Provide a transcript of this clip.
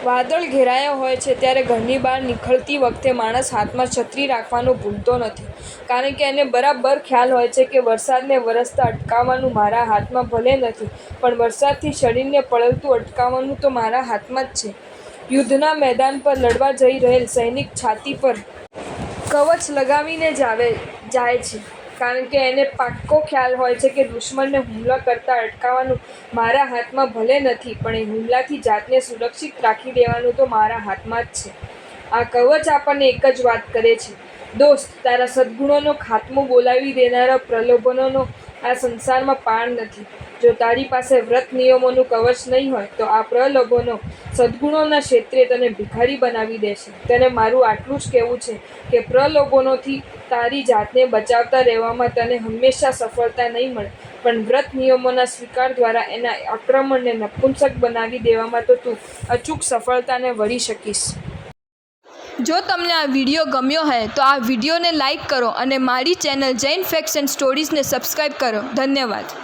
વાદળ ઘેરાયા હોય છે ત્યારે ઘરની બહાર નીકળતી વખતે માણસ હાથમાં છત્રી રાખવાનું ભૂલતો નથી, કારણ કે એને બરાબર ખ્યાલ હોય છે કે વરસાદને વરસતા અટકાવવાનું મારા હાથમાં ભલે નથી, પણ વરસાદથી શરીરને પલળતું અટકાવવાનું તો મારા હાથમાં જ છે. યુદ્ધના મેદાન પર લડવા જઈ રહેલ સૈનિક છાતી પર કવચ લગાવીને જાય છે, કારણ કે એને પાક્કો ખ્યાલ હોય છે કે દુશ્મનને હુમલો કરતા અટકાવવાનું મારા હાથમાં ભલે નથી, પણ એ હુમલાથી જાતને સુરક્ષિત રાખી દેવાનું તો મારા હાથમાં જ છે. આ કવચ આપણને એક જ વાત કરે છે, દોસ્ત, તારા સદ્ગુણોનો ખાત્મો બોલાવી દેનારા પ્રલોભનોનો આ સંસારમાં પાર નથી. જો તારી પાસે વ્રત નિયમોનું કવચ નહીં હોય તો આ પ્રલોભનો સદ્ગુણોના ક્ષેત્રે તને ભિખારી બનાવી દેશે. તને મારું આટલું જ કહેવું છે કે પ્રલોભનોથી તારી જાતને બચાવતા રહેવામાં તને હંમેશા સફળતા નહીં મળે, પણ વ્રત નિયમોના સ્વીકાર દ્વારા એના આક્રમણને નપુંસક બનાવી દેવામાં તો તું અચૂક સફળતાને વળી શકીશ. જો તમને આ વિડીયો ગમ્યો હોય તો આ વિડીયોને લાઈક કરો અને મારી ચેનલ જૈન ફેક્ટ્સ એન્ડ સ્ટોરીઝને સબસ્ક્રાઈબ કરો. ધન્યવાદ.